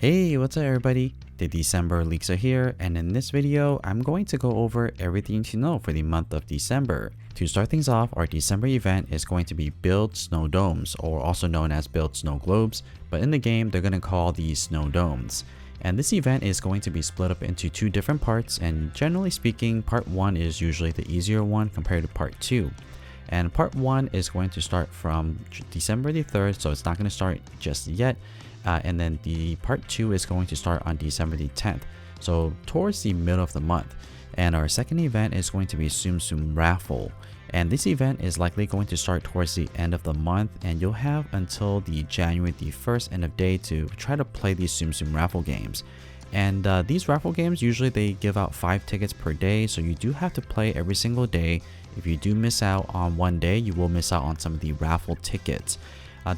Hey, what's up everybody? The December leaks are here, and in this video, I'm going to go over everything to know for the month of December. To start things off, our December event is going to be Build Snow Domes, or also known as Build Snow Globes, but in the game, they're going to call these Snow Domes. And this event is going to be split up into two different parts, and generally speaking, part 1 is usually the easier one compared to part 2. And part 1 is going to start from December the 3rd, so it's not going to start just yet. And then the part 2 is going to start on December the 10th, so towards the middle of the month. And our second event is going to be Tsum Tsum Raffle. And this event is likely going to start towards the end of the month, and you'll have until the January the 1st end of day to try to play these Tsum Tsum Raffle games. And these raffle games, usually they give out 5 tickets per day, so you do have to play every single day. If you do miss out on one day, you will miss out on some of the raffle tickets.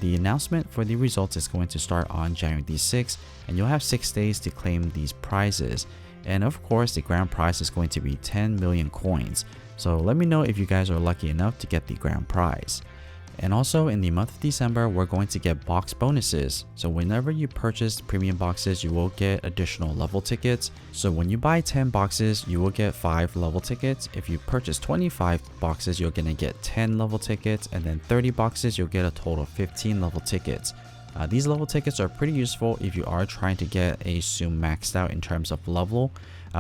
The announcement for the results is going to start on January the 6th, and you'll have 6 days to claim these prizes. And of course, the grand prize is going to be 10 million coins. So let me know if you guys are lucky enough to get the grand prize. And also in the month of December, we're going to get box bonuses. So whenever you purchase premium boxes, you will get additional level tickets. So when you buy 10 boxes, you will get 5 level tickets. If you purchase 25 boxes, you're going to get 10 level tickets. And then 30 boxes, you'll get a total of 15 level tickets. These level tickets are pretty useful if you are trying to get a Tsum maxed out in terms of level.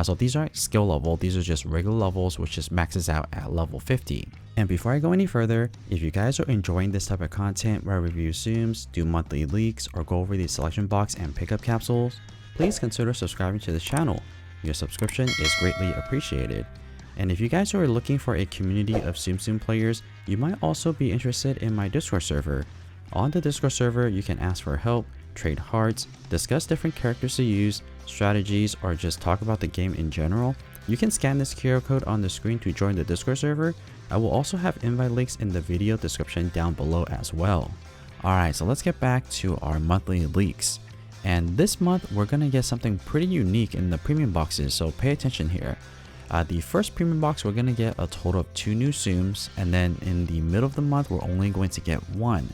So these aren't skill level, these are just regular levels, which just maxes out at level 50. And before I go any further, if you guys are enjoying this type of content where I review Tsums, do monthly leaks, or go over the selection box and pick up capsules, please consider subscribing to this channel. Your subscription is greatly appreciated. And if you guys are looking for a community of Tsum Tsum players, you might also be interested in my Discord server. On the Discord server, you can ask for help, trade hearts, discuss different characters to use, strategies, or just talk about the game in general. You can scan this QR code on the screen to join the Discord server. I will also have invite links in the video description down below as well. Alright, so let's get back to our monthly leaks. And this month, we're going to get something pretty unique in the premium boxes, so pay attention here. The first premium box, we're going to get a total of 2 new Tsums, and then in the middle of the month, we're only going to get 1.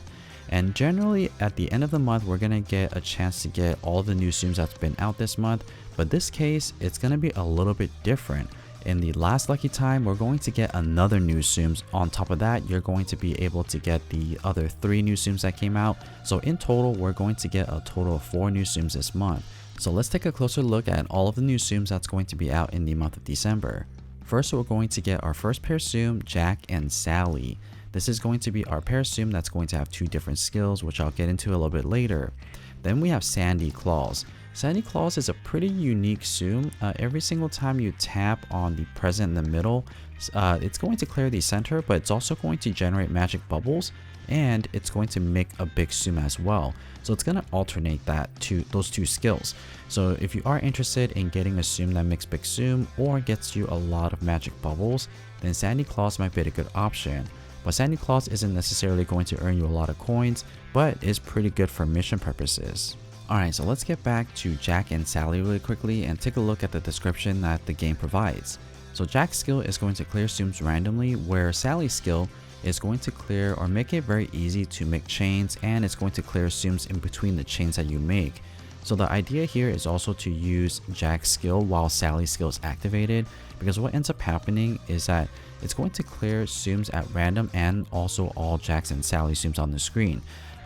And generally at the end of the month, we're going to get a chance to get all the new Tsums that's been out this month. But this case, it's going to be a little bit different. In the last lucky time, we're going to get another new Tsums. On top of that, you're going to be able to get the other 3 new Tsums that came out. So in total, we're going to get a total of 4 new Tsums this month. So let's take a closer look at all of the new Tsums that's going to be out in the month of December. First, we're going to get our first pair Tsum, Jack and Sally. This is going to be our pair Tsum that's going to have 2 different skills, which I'll get into a little bit later. Then we have Sandy Claus. Sandy Claus is a pretty unique Tsum. Every single time you tap on the present in the middle, it's going to clear the center, but it's also going to generate magic bubbles, and it's going to make a big Tsum as well. So it's going to alternate those two skills. So if you are interested in getting a Tsum that makes big Tsum or gets you a lot of magic bubbles, then Sandy Claus might be a good option. But Sandy Claus isn't necessarily going to earn you a lot of coins, but is pretty good for mission purposes. Alright, so let's get back to Jack and Sally really quickly and take a look at the description that the game provides. So Jack's skill is going to clear Tsums randomly, where Sally's skill is going to clear or make it very easy to make chains, and it's going to clear Tsums in between the chains that you make. So the idea here is also to use Jack's skill while Sally's skill is activated, because what ends up happening is that it's going to clear Tsums at random and also all Jack's and Sally's Tsums on the screen,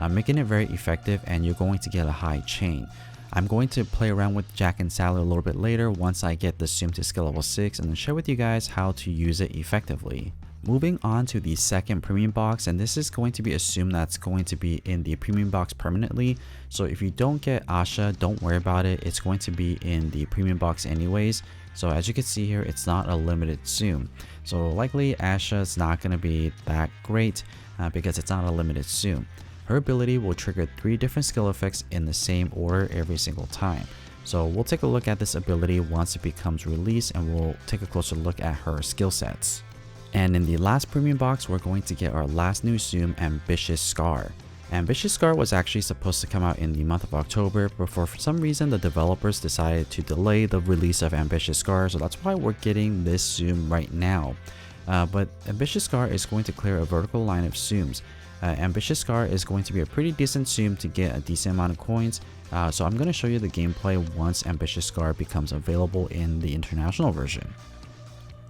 making it very effective, and you're going to get a high chain. I'm going to play around with Jack and Sally a little bit later once I get the Tsum to skill level 6 and then share with you guys how to use it effectively. Moving on to the second premium box, and this is going to be a Tsum that's going to be in the premium box permanently. So if you don't get Asha, don't worry about it, it's going to be in the premium box anyways. So as you can see here, it's not a limited Tsum. So likely Asha is not going to be that great because it's not a limited Tsum. Her ability will trigger 3 different skill effects in the same order every single time. So we'll take a look at this ability once it becomes released, and we'll take a closer look at her skill sets. And in the last premium box, we're going to get our last new Tsum, Ambitious Scar. Ambitious Scar was actually supposed to come out in the month of October, but for some reason the developers decided to delay the release of Ambitious Scar, so that's why we're getting this Tsum right now. But Ambitious Scar is going to clear a vertical line of Tsums. Ambitious Scar is going to be a pretty decent Tsum to get a decent amount of coins, So I'm going to show you the gameplay once Ambitious Scar becomes available in the international version.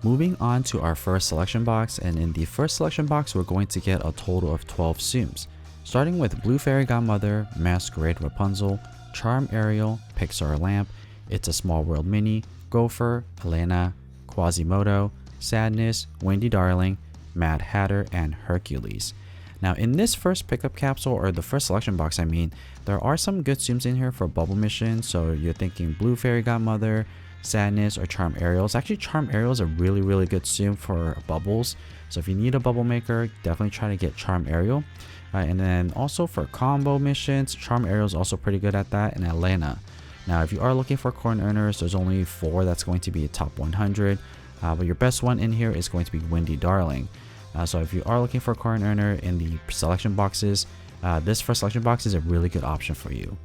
Moving on to our first selection box, and in the first selection box we're going to get a total of 12 Tsums, starting with Blue Fairy Godmother, Masquerade Rapunzel, Charm Ariel, Pixar Lamp, It's a Small World Minnie, Gopher, Elena, Quasimodo, Sadness, Wendy Darling, Mad Hatter, and Hercules. Now in this first pickup capsule, or the first selection box I mean, there are some good Tsums in here for bubble missions. So you're thinking Blue Fairy Godmother, Sadness, or Charm Ariel. Actually, Charm Ariel is a really good Tsum for bubbles. So if you need a bubble maker, definitely try to get Charm Ariel. And then also for combo missions, Charm Ariel is also pretty good at that, and Elena. Now if you are looking for coin earners, there's only 4 that's going to be a top 100. But your best one in here is going to be Wendy Darling. So if you are looking for a coin earner in the selection boxes, this first selection box is a really good option for you.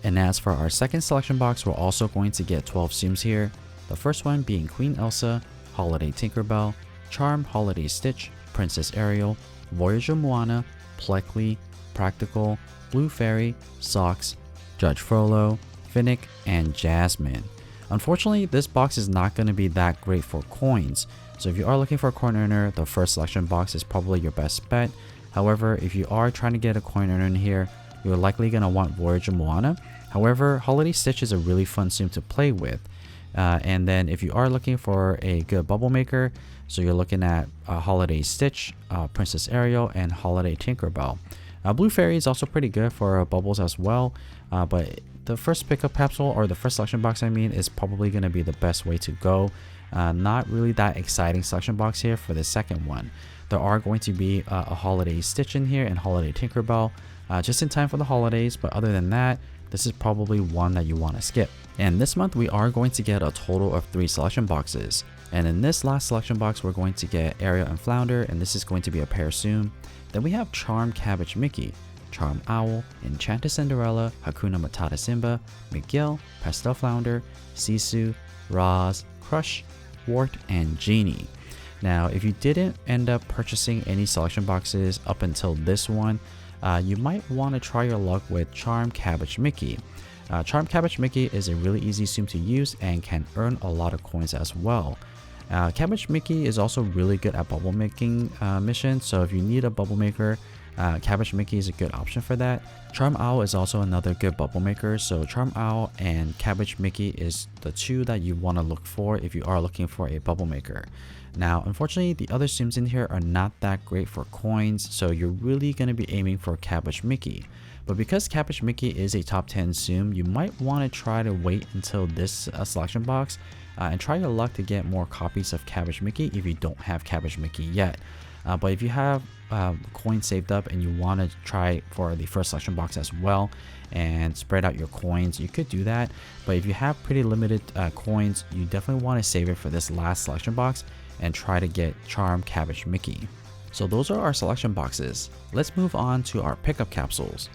And as for our second selection box, we're also going to get 12 Tsums here. The first one being Queen Elsa, Holiday Tinkerbell, Charm Holiday Stitch, Princess Ariel, Voyager Moana, Pleakley, Practical, Blue Fairy, Socks, Judge Frollo, Finnick, and Jasmine. Unfortunately, this box is not going to be that great for coins. So if you are looking for a coin earner, the first selection box is probably your best bet. However, if you are trying to get a coin earner in here, you're likely going to want Voyager Moana. However, Holiday Stitch is a really fun Tsum to play with. And then if you are looking for a good bubble maker, so you're looking at Holiday Stitch, Princess Ariel, and Holiday Tinkerbell. Blue Fairy is also pretty good for bubbles as well, but the first pickup capsule, or the first selection box I mean, is probably going to be the best way to go. Not really that exciting selection box here for the second one. There are going to be a Holiday Stitch in here and Holiday Tinkerbell just in time for the holidays, but other than that, this is probably one that you want to skip. And this month we are going to get a total of 3 selection boxes. And in this last selection box we're going to get Ariel and Flounder, and this is going to be a pair Tsum. Then we have Charm Cabbage Mickey, Charm Owl, Enchanted Cinderella, Hakuna Matata Simba, Miguel, Pastel Flounder, Sisu, Roz, Crush, Wart, and Genie. Now if you didn't end up purchasing any selection boxes up until this one, you might want to try your luck with Charm Cabbage Mickey. Charm Cabbage Mickey is a really easy Tsum to use and can earn a lot of coins as well. Cabbage Mickey is also really good at bubble making missions, so if you need a bubble maker, Cabbage Mickey is a good option for that. Charm Owl is also another good bubble maker, so Charm Owl and Cabbage Mickey is the 2 that you want to look for if you are looking for a bubble maker. Now unfortunately, the other Tsums in here are not that great for coins, so you're really going to be aiming for Cabbage Mickey. But because Cabbage Mickey is a top 10 Tsum, you might want to try to wait until this selection box and try your luck to get more copies of Cabbage Mickey if you don't have Cabbage Mickey yet. But if you have coins saved up and you want to try for the first selection box as well and spread out your coins, you could do that. But if you have pretty limited coins, you definitely want to save it for this last selection box and try to get Charm Cabbage Mickey. So those are our selection boxes. Let's move on to our pickup capsules.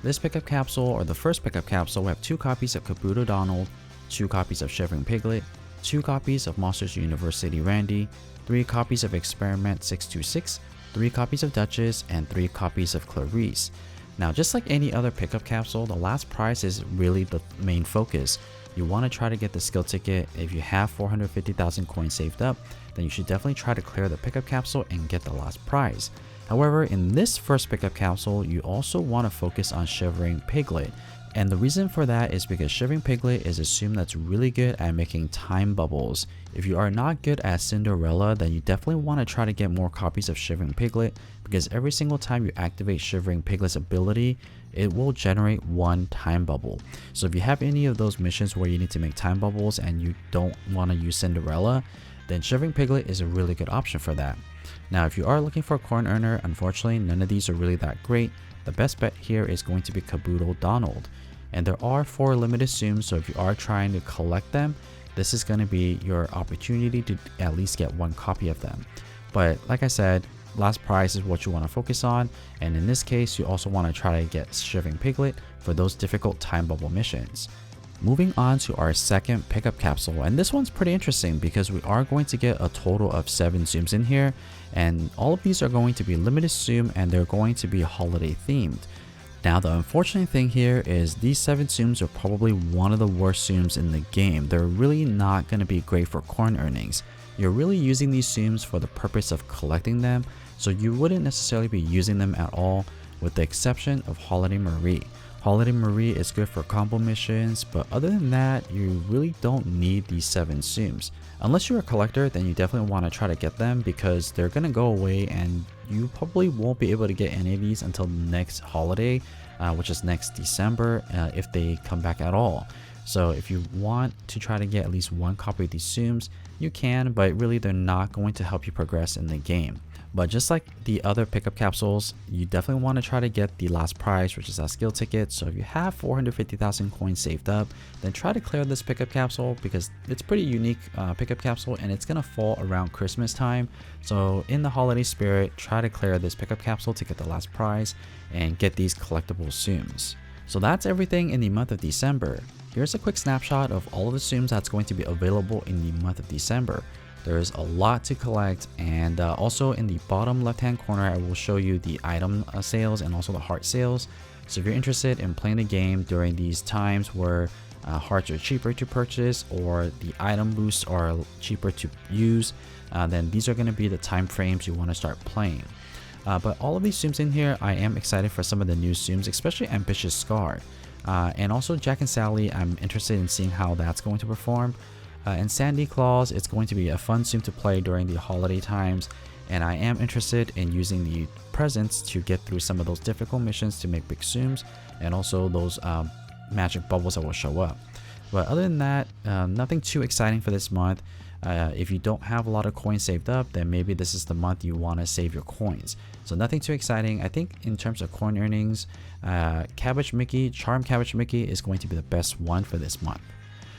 This pickup capsule, or the first pickup capsule, we have 2 copies of Kabuto Donald, 2 copies of Shivering Piglet, 2 copies of Monsters University Randy, 3 copies of Experiment 626, 3 copies of Duchess, and 3 copies of Clarice. Now just like any other pickup capsule, the last prize is really the main focus. You want to try to get the skill ticket. If you have 450,000 coins saved up, then you should definitely try to clear the pickup capsule and get the last prize. However, in this first pickup capsule, you also want to focus on Shivering Piglet. And the reason for that is because Shivering Piglet is a Tsum that's really good at making time bubbles. If you are not good at Cinderella, then you definitely want to try to get more copies of Shivering Piglet, because every single time you activate Shivering Piglet's ability, it will generate 1 time bubble. So if you have any of those missions where you need to make time bubbles and you don't want to use Cinderella, then Shivering Piglet is a really good option for that. Now if you are looking for a coin earner, unfortunately none of these are really that great. The best bet here is going to be Kabuto Donald. And there are 4 limited Tsums, so if you are trying to collect them, this is going to be your opportunity to at least get 1 copy of them. But like I said, last prize is what you want to focus on, and in this case you also want to try to get Shivering Piglet for those difficult time bubble missions. Moving on to our second pickup capsule, and this one's pretty interesting because we are going to get a total of 7 Tsums in here, and all of these are going to be limited Tsum and they're going to be holiday themed. Now the unfortunate thing here is these 7 Tsums are probably one of the worst Tsums in the game. They're really not going to be great for coin earnings. You're really using these Tsums for the purpose of collecting them, so you wouldn't necessarily be using them at all, with the exception of Holiday Marie. Holiday Marie is good for combo missions, but other than that, you really don't need these 7 Tsums. Unless you're a collector, then you definitely want to try to get them because they're going to go away and you probably won't be able to get any of these until next holiday, which is next December, if they come back at all. So if you want to try to get at least 1 copy of these Tsums, you can, but really they're not going to help you progress in the game. But just like the other pickup capsules, you definitely want to try to get the last prize, which is that skill ticket. So if you have 450,000 coins saved up, then try to clear this pickup capsule because it's pretty unique pickup capsule and it's going to fall around Christmas time. So in the holiday spirit, try to clear this pickup capsule to get the last prize and get these collectible Tsums. So that's everything in the month of December. Here's a quick snapshot of all of the Tsums that's going to be available in the month of December. There's a lot to collect, and also in the bottom left hand corner I will show you the item sales and also the heart sales. So if you're interested in playing the game during these times where hearts are cheaper to purchase or the item boosts are cheaper to use, then these are going to be the time frames you want to start playing. But all of these Tsums in here, I am excited for some of the new Tsums, especially Ambitious Scar. And also Jack and Sally, I'm interested in seeing how that's going to perform. And Sandy Claus, it's going to be a fun Tsum to play during the holiday times, and I am interested in using the presents to get through some of those difficult missions to make big Tsums, and also those magic bubbles that will show up. But other than that, nothing too exciting for this month. If you don't have a lot of coins saved up, then maybe this is the month you want to save your coins. So nothing too exciting. I think in terms of coin earnings, Cabbage Mickey, Charm Cabbage Mickey is going to be the best one for this month.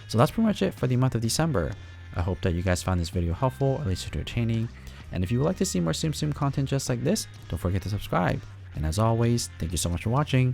So that's pretty much it for the month of December. I hope that you guys found this video helpful, at least entertaining. And if you would like to see more Tsum Tsum content just like this, don't forget to subscribe. And as always, thank you so much for watching.